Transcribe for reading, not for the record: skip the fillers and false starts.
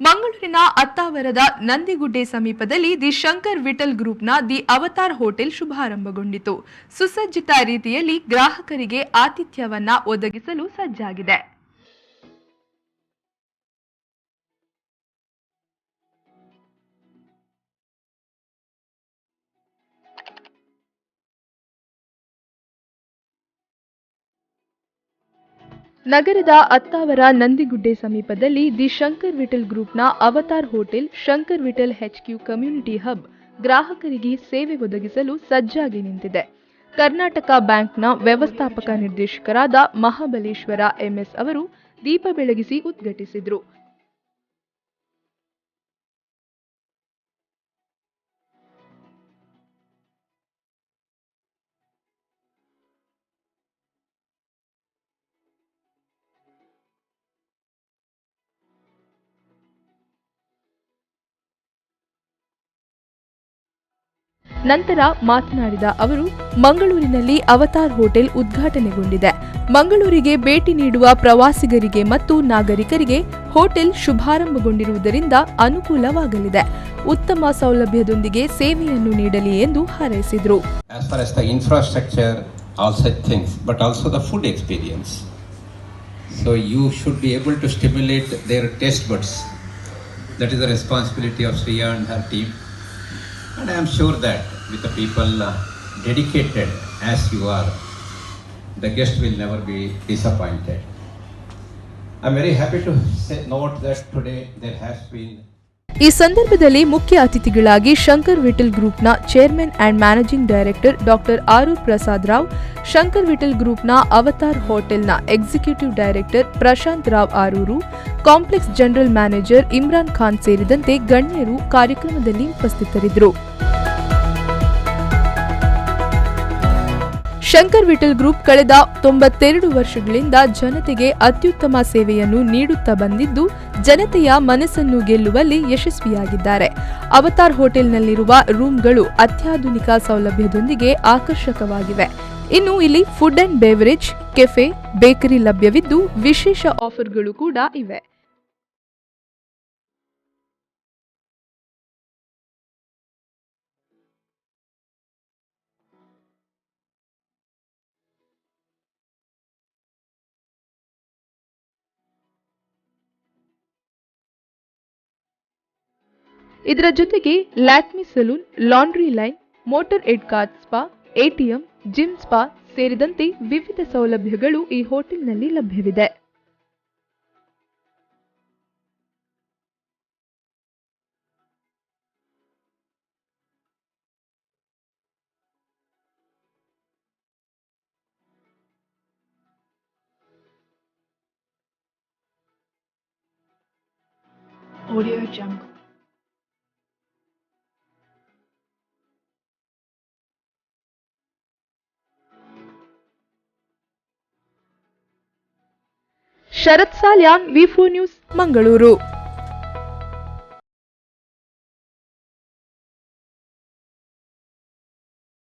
ಮಂಗಳೂರಿನ ಅತ್ತಾವರದ ನಂದಿಗುಡ್ಡೆ ಸಮೀಪದಲ್ಲಿ ದಿ ಶಂಕರ್ ವಿಠಲ್ ಗ್ರೂಪ್ನ ದಿ ಅವತಾರ್ ಹೋಟೆಲ್ ಶುಭಾರಂಭಗೊಂಡಿತು. ಸುಸಜ್ಜಿತ ರೀತಿಯಲ್ಲಿ ಗ್ರಾಹಕರಿಗೆ ಆತಿಥ್ಯವನ್ನ ಒದಗಿಸಲು ಸಜ್ಜಾಗಿದೆ. ನಗರದ ಅತ್ತಾವರ ನಂದಿಗುಡ್ಡೆ ಸಮೀಪದಲ್ಲಿ ದಿ ಶಂಕರ್ ವಿಠಲ್ ಗ್ರೂಪ್ನ Avatar hotel Shankar Vittal HQ community hub ಗ್ರಾಹಕರಿಗೆ ಸೇವೆ ಒದಗಿಸಲು ಸಜ್ಜಾಗಿ ನಿಂತಿದೆ. ಕರ್ನಾಟಕ ಬ್ಯಾಂಕ್ನ ವ್ಯವಸ್ಥಾಪಕ ನಿರ್ದೇಶಕರಾದ ಮಹಾಬಲೇಶ್ವರ MS ಅವರು ದೀಪ ಬೆಳಗಿಸಿ ಉದ್ಘಾಟಿಸಿದರು. ನಂತರ ಮಾತನಾಡಿದ ಅವರು, ಮಂಗಳೂರಿನಲ್ಲಿ ಅವತಾರ್ ಹೋಟೆಲ್ ಉದ್ಘಾಟನೆಗೊಂಡಿದೆ. ಮಂಗಳೂರಿಗೆ ಭೇಟಿ ನೀಡುವ ಪ್ರವಾಸಿಗರಿಗೆ ಮತ್ತು ನಾಗರಿಕರಿಗೆ ಹೋಟೆಲ್ ಶುಭಾರಂಭಗೊಂಡಿರುವುದರಿಂದ ಅನುಕೂಲವಾಗಲಿದೆ. ಉತ್ತಮ ಸೌಲಭ್ಯದೊಂದಿಗೆ ಸೇವೆಯನ್ನು ನೀಡಲಿ ಎಂದು ಹಾರೈಸಿದರು. As far as the infrastructure, all such things, but also the food experience. So you should be able to stimulate their taste buds. That is the responsibility of Sriya and her team. And I am sure that with the people dedicated as you are, the guest will never be disappointed. I am very happy to note that today there has been. ಈ ಸಂದರ್ಭದಲ್ಲಿ ಮುಖ್ಯ ಅತಿಥಿಗಳಾಗಿ ಶಂಕರ್ ವಿಠಲ್ ಗ್ರೂಪ್ನ chairman and managing director doctor Arur Prasad Rao, Shankar Vittal ಗ್ರೂಪ್ನ ಅವತಾರ್ ಹೋಟೆಲ್ನ executive director Prashanth Rao Aroor, complex general manager Imran Khan ಸೇರಿದಂತೆ ಗಣ್ಯರು ಕಾರ್ಯಕ್ರಮದಲ್ಲಿ ಉಪಸ್ಥಿತರಿದ್ದರು. ಶಂಕರ್ ವಿಠಲ್ ಗ್ರೂಪ್ ಕಳೆದ 92 ವರ್ಷಗಳಿಂದ ಜನತೆಗೆ ಅತ್ಯುತ್ತಮ ಸೇವೆಯನ್ನು ನೀಡುತ್ತಾ ಬಂದಿದ್ದು, ಜನತೆಯ ಮನಸ್ಸನ್ನು ಗೆಲ್ಲುವಲ್ಲಿ ಯಶಸ್ವಿಯಾಗಿದ್ದಾರೆ. ಅವತಾರ್ ಹೋಟೆಲ್ನಲ್ಲಿರುವ ರೂಮ್ಗಳು ಅತ್ಯಾಧುನಿಕ ಸೌಲಭ್ಯದೊಂದಿಗೆ ಆಕರ್ಷಕವಾಗಿವೆ. ಇನ್ನು ಇಲ್ಲಿ food and beverage, cafe, bakery ಲಭ್ಯವಿದ್ದು ವಿಶೇಷ ಆಫರ್ಗಳು ಕೂಡ ಇವೆ. ಇದರ ಜೊತೆಗೆ Lakme salon, laundry line, motor Ed card spa, ATM, gym spa ಸೇರಿದಂತೆ ವಿವಿಧ ಸೌಲಭ್ಯಗಳು ಈ ಹೋಟೆಲ್ನಲ್ಲಿ ಲಭ್ಯವಿದೆ. Audio Jungle. ಶರತ್ ಸಾಲ್ಯಾನ್, V4 ನ್ಯೂಸ್, ಮಂಗಳೂರು.